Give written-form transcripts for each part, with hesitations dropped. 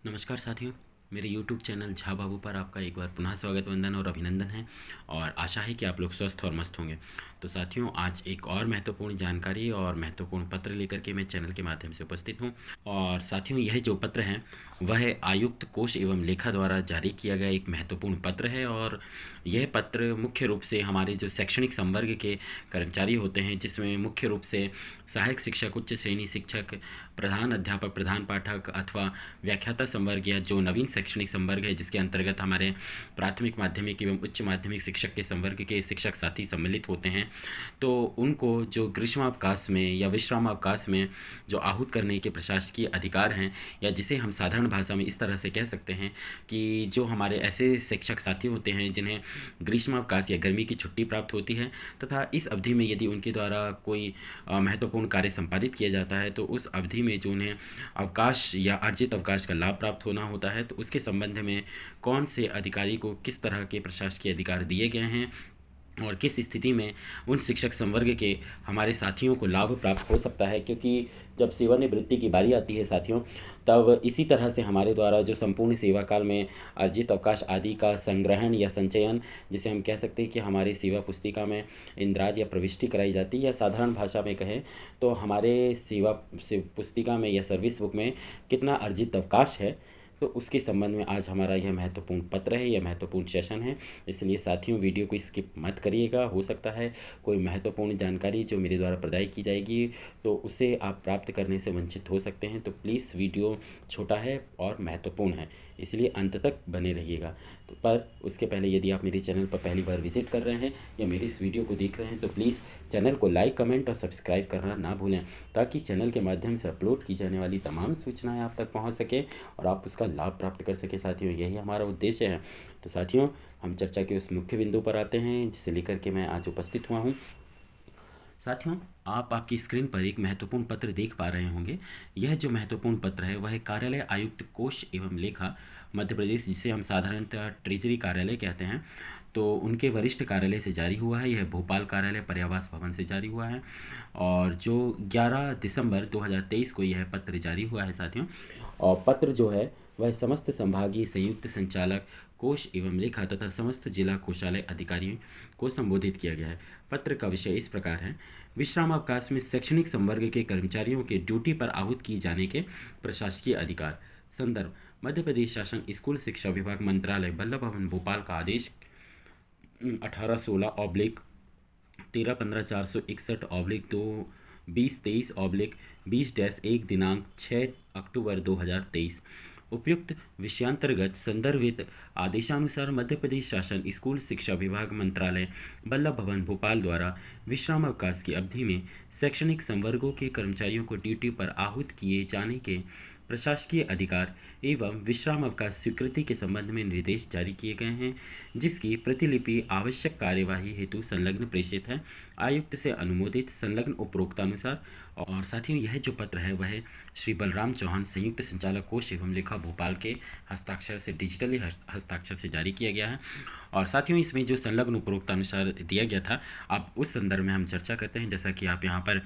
नमस्कार साथियों, मेरे YouTube चैनल झा बाबू पर आपका एक बार पुनः स्वागत, वंदन और अभिनंदन है। और आशा है कि आप लोग स्वस्थ और मस्त होंगे। तो साथियों, आज एक और महत्वपूर्ण जानकारी और महत्वपूर्ण पत्र लेकर के मैं चैनल के माध्यम से उपस्थित हूं। और साथियों, यह जो पत्र है वह आयुक्त कोष एवं लेखा द्वारा जारी किया गया एक महत्वपूर्ण पत्र है। और यह पत्र मुख्य रूप से हमारे जो शैक्षणिक संवर्ग के कर्मचारी होते हैं, जिसमें मुख्य रूप से सहायक शिक्षक, उच्च श्रेणी शिक्षक, प्रधान अध्यापक, प्रधान पाठक अथवा व्याख्याता संवर्ग या जो नवीन शैक्षणिक संवर्ग है जिसके अंतर्गत हमारे प्राथमिक, माध्यमिक एवं उच्च माध्यमिक शिक्षक के संवर्ग के शिक्षक साथी सम्मिलित होते हैं, तो उनको जो ग्रीष्मावकाश में या विश्रामावकाश में जो आहूत करने के प्रशासकीय अधिकार हैं, या जिसे हम साधारण भाषा में इस तरह से कह सकते हैं कि जो हमारे ऐसे शिक्षक साथी होते हैं जिन्हें ग्रीष्मावकाश या गर्मी की छुट्टी प्राप्त होती है, तथा इस अवधि में यदि उनके द्वारा कोई महत्वपूर्ण कार्य संपादित किया जाता है, तो उस अवधि में जो उन्हें अवकाश या अर्जित अवकाश का लाभ प्राप्त होना होता है, तो उसके संबंध में कौन से अधिकारी को किस तरह के प्रशासकीय अधिकार दिए गए हैं और किस स्थिति में उन शिक्षक संवर्ग के हमारे साथियों को लाभ प्राप्त हो सकता है। क्योंकि जब सेवानिवृत्ति की बारी आती है साथियों, तब इसी तरह से हमारे द्वारा जो संपूर्ण सेवा काल में अर्जित अवकाश आदि का संग्रहण या संचयन, जिसे हम कह सकते हैं कि हमारे सेवा पुस्तिका में इंद्राज या प्रविष्टि कराई जाती है, या साधारण भाषा में कहें तो हमारे सेवा से पुस्तिका में या सर्विस बुक में कितना अर्जित अवकाश है, तो उसके संबंध में आज हमारा यह महत्वपूर्ण पत्र है, यह महत्वपूर्ण सेशन है। इसलिए साथियों, वीडियो को स्किप मत करिएगा। हो सकता है कोई महत्वपूर्ण जानकारी जो मेरे द्वारा प्रदान की जाएगी तो उसे आप प्राप्त करने से वंचित हो सकते हैं। तो प्लीज़, वीडियो छोटा है और महत्वपूर्ण है, इसलिए अंत तक बने रहिएगा। तो पर उसके पहले यदि आप मेरे चैनल पर पहली बार विजिट कर रहे हैं या मेरी इस वीडियो को देख रहे हैं, तो प्लीज़ चैनल को लाइक, कमेंट और सब्सक्राइब करना ना भूलें, ताकि चैनल के माध्यम से अपलोड की जाने वाली तमाम सूचनाएं आप तक पहुंच सके और आप उसका लाभ प्राप्त कर सके। साथियों, यही हमारा उद्देश्य है। तो साथियों, हम चर्चा के उस मुख्य बिंदु पर आते हैं जिसे लेकर के मैं आज उपस्थित हुआ हूँ। साथियों, आप आपकी स्क्रीन पर एक महत्वपूर्ण पत्र देख पा रहे होंगे। यह जो महत्वपूर्ण पत्र है वह कार्यालय आयुक्त कोष एवं लेखा मध्य प्रदेश, जिसे हम साधारणतः ट्रेजरी कार्यालय कहते हैं, तो उनके वरिष्ठ कार्यालय से जारी हुआ है। यह भोपाल कार्यालय पर्यावास भवन से जारी हुआ है और जो 11 दिसंबर 2023 को यह पत्र जारी हुआ है साथियों। और पत्र जो है वह समस्त संभागीय संयुक्त संचालक कोष एवं लेखा तथा समस्त जिला कोषालय अधिकारियों को संबोधित किया गया है। पत्र का विषय इस प्रकार है: विश्रामावकाश में शैक्षणिक संवर्ग के कर्मचारियों के ड्यूटी पर आहूत किए जाने के प्रशासकीय अधिकार। संदर्भ: मध्य प्रदेश शासन स्कूल शिक्षा विभाग मंत्रालय बल्लभ भवन भोपाल का आदेश 18/16/13/461/2/2023/20-1 दिनांक 6 अक्टूबर 2023। उपयुक्त विषयांतर्गत संदर्भित आदेशानुसार मध्य प्रदेश शासन स्कूल शिक्षा विभाग मंत्रालय बल्लभ भवन भोपाल द्वारा विश्रामावकाश की अवधि में शैक्षणिक संवर्गों के कर्मचारियों को ड्यूटी पर आहूत किए जाने के प्रशासकीय अधिकार एवं विश्रामावकाश स्वीकृति के संबंध में निर्देश जारी किए गए हैं, जिसकी प्रतिलिपि आवश्यक कार्यवाही हेतु संलग्न प्रेषित है, आयुक्त से अनुमोदित संलग्न उपरोक्तानुसार। और साथियों, यह जो पत्र है वह श्री बलराम चौहान, संयुक्त संचालक कोष एवं लेखा भोपाल के हस्ताक्षर से, डिजिटली हस्ताक्षर से जारी किया गया है। और साथियों, इसमें जो संलग्न उपरोक्तानुसार दिया गया था, अब उस संदर्भ में हम चर्चा करते हैं। जैसा कि आप यहाँ पर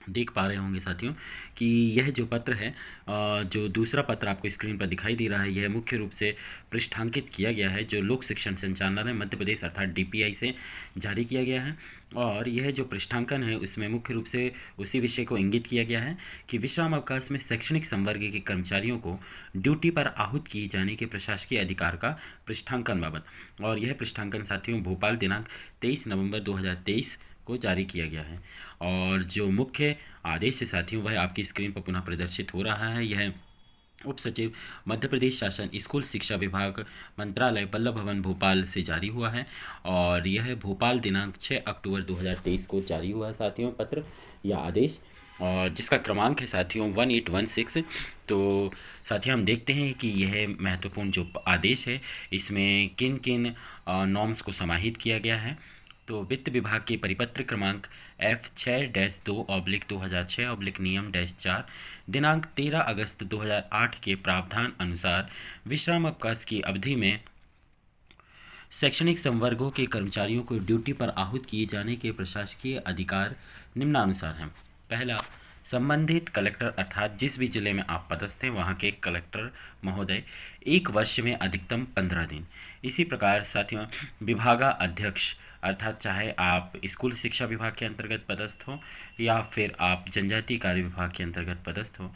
देख पा रहे होंगे साथियों कि यह जो पत्र है, जो दूसरा पत्र आपको स्क्रीन पर दिखाई दे रहा है, यह मुख्य रूप से पृष्ठांकित किया गया है जो लोक शिक्षण संचालनालय मध्य प्रदेश अर्थात डीपीआई से जारी किया गया है। और यह जो पृष्ठांकन है उसमें मुख्य रूप से उसी विषय को इंगित किया गया है कि विश्राम अवकाश में शैक्षणिक संवर्ग के कर्मचारियों को ड्यूटी पर आहूत किए जाने के प्रशासकीय अधिकार का पृष्ठांकन बाबत। और यह पृष्ठांकन साथियों भोपाल दिनांक 23 नवंबर 2023 को जारी किया गया है। और जो मुख्य आदेश है साथियों वह आपकी स्क्रीन पर पुनः प्रदर्शित हो रहा है। यह उप सचिव मध्य प्रदेश शासन स्कूल शिक्षा विभाग मंत्रालय बल्लभ भवन भोपाल से जारी हुआ है और यह भोपाल दिनांक 6 अक्टूबर 2023 को जारी हुआ है साथियों पत्र या आदेश, और जिसका क्रमांक है साथियों 1816। तो साथियों, हम देखते हैं कि यह महत्वपूर्ण जो आदेश है इसमें किन किन नॉर्म्स को समाहित किया गया है। तो वित्त विभाग के परिपत्र क्रमांक F6-2/2006 नियम-4 दिनांक 13 अगस्त 2008 के प्रावधान अनुसार विश्राम अवकाश की अवधि में शैक्षणिक संवर्गों के कर्मचारियों को ड्यूटी पर आहूत किए जाने के प्रशासकीय अधिकार निम्नानुसार हैं। पहला, संबंधित कलेक्टर अर्थात जिस भी जिले में आप पदस्थ हैं वहाँ के कलेक्टर महोदय 1 वर्ष में अधिकतम 15 दिन। इसी प्रकार साथियों विभागाध्यक्ष अर्थात चाहे आप स्कूल शिक्षा विभाग के अंतर्गत पदस्थ हो या फिर आप जनजातीय कार्य विभाग के अंतर्गत पदस्थ हो,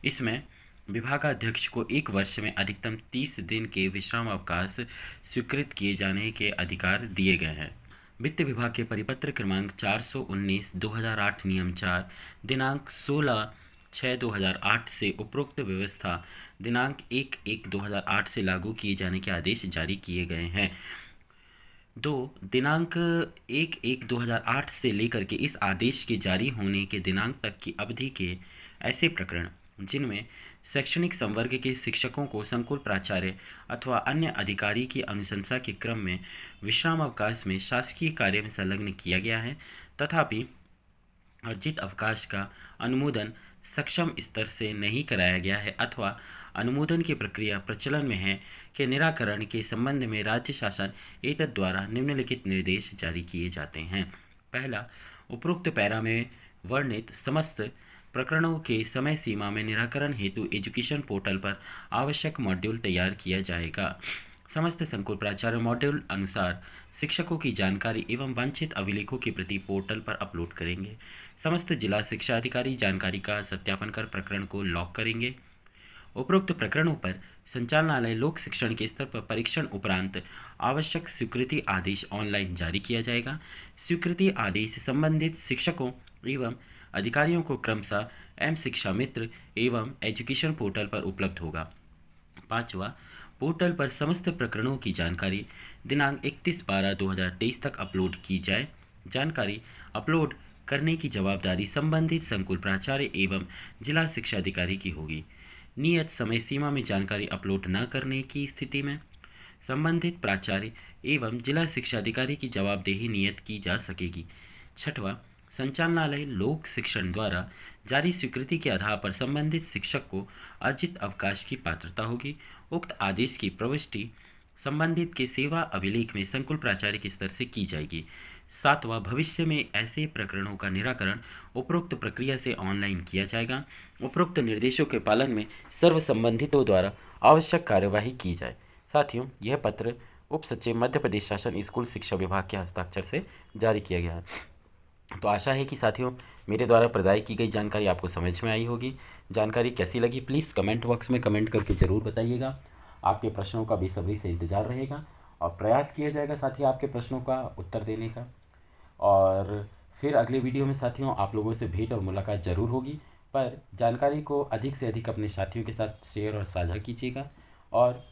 इसमें विभागाध्यक्ष को 1 वर्ष में अधिकतम 30 दिन के विश्राम अवकाश स्वीकृत किए जाने के अधिकार दिए गए हैं। वित्त विभाग के परिपत्र क्रमांक 419/2008 नियम 4 दिनांक 16/6/2008 से उपरोक्त व्यवस्था दिनांक 1/1/2008 से लागू किए जाने के आदेश जारी किए गए हैं। दिनांक 1/1/2008 से लेकर के इस आदेश के जारी होने के दिनांक तक की अवधि के ऐसे प्रकरण जिनमें शैक्षणिक संवर्ग के शिक्षकों को संकुल प्राचार्य अथवा अन्य अधिकारी की अनुशंसा के क्रम में विश्राम अवकाश में शासकीय कार्य में संलग्न किया गया है, तथापि अर्जित अवकाश का अनुमोदन सक्षम स्तर से नहीं कराया गया है अथवा अनुमोदन की प्रक्रिया प्रचलन में है के निराकरण के संबंध में राज्य शासन एतद् द्वारा निम्नलिखित निर्देश जारी किए जाते हैं। पहला, उपरोक्त पैरा में वर्णित समस्त प्रकरणों के समय सीमा में निराकरण हेतु एजुकेशन पोर्टल पर आवश्यक मॉड्यूल तैयार किया जाएगा। समस्त संकुल प्राचार्य मॉड्यूल अनुसार शिक्षकों की जानकारी एवं वांछित अभिलेखों की प्रति पोर्टल पर अपलोड करेंगे। समस्त जिला शिक्षा अधिकारी जानकारी का सत्यापन कर प्रकरण को लॉक करेंगे। उपरोक्त प्रकरणों पर संचालनालय लोक शिक्षण के स्तर पर परीक्षण उपरांत आवश्यक स्वीकृति आदेश ऑनलाइन जारी किया जाएगा। स्वीकृति आदेश संबंधित शिक्षकों एवं अधिकारियों को क्रमशः एम शिक्षा मित्र एवं एजुकेशन पोर्टल पर उपलब्ध होगा। 5वां, पोर्टल पर समस्त प्रकरणों की जानकारी दिनांक 31/12/2023 तक अपलोड की जाए। जानकारी अपलोड करने की जवाबदारी संबंधित संकुल प्राचार्य एवं जिला शिक्षा अधिकारी की होगी। नियत समय सीमा में जानकारी अपलोड न करने की स्थिति में संबंधित प्राचार्य एवं जिला शिक्षा अधिकारी की जवाबदेही नियत की जा सकेगी। 6वां, संचालनालय लोक शिक्षण द्वारा जारी स्वीकृति के आधार पर संबंधित शिक्षक को अर्जित अवकाश की पात्रता होगी। उक्त आदेश की प्रविष्टि संबंधित के सेवा अभिलेख में संकुल प्राचार्य के स्तर से की जाएगी। 7वां, भविष्य में ऐसे प्रकरणों का निराकरण उपरोक्त प्रक्रिया से ऑनलाइन किया जाएगा। उपरोक्त निर्देशों के पालन में सर्व संबंधितों द्वारा आवश्यक कार्यवाही की जाए। साथियों, यह पत्र उप सचिव मध्य प्रदेश शासन स्कूल शिक्षा विभाग के हस्ताक्षर से जारी किया गया है। तो आशा है कि साथियों मेरे द्वारा प्रदाय की गई जानकारी आपको समझ में आई होगी। जानकारी कैसी लगी प्लीज़ कमेंट बॉक्स में कमेंट करके ज़रूर बताइएगा। आपके प्रश्नों का बेसब्री से इंतज़ार रहेगा और प्रयास किया जाएगा साथियों आपके प्रश्नों का उत्तर देने का। और फिर अगले वीडियो में साथियों आप लोगों से भेंट और मुलाकात ज़रूर होगी, पर जानकारी को अधिक से अधिक अपने साथियों के साथ शेयर और साझा कीजिएगा और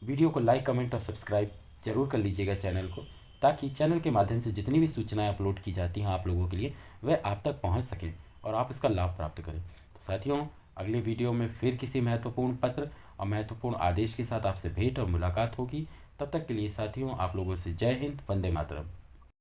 वीडियो को लाइक कमेंट और सब्सक्राइब ज़रूर कर लीजिएगा चैनल को, ताकि चैनल के माध्यम से जितनी भी सूचनाएं अपलोड की जाती हैं आप लोगों के लिए वह आप तक पहुंच सकें और आप उसका लाभ प्राप्त करें। तो साथियों अगले वीडियो में फिर किसी महत्वपूर्ण पत्र और महत्वपूर्ण आदेश के साथ आपसे भेंट और मुलाकात होगी। तब तक के लिए साथियों आप लोगों से जय हिंद, वंदे मातरम।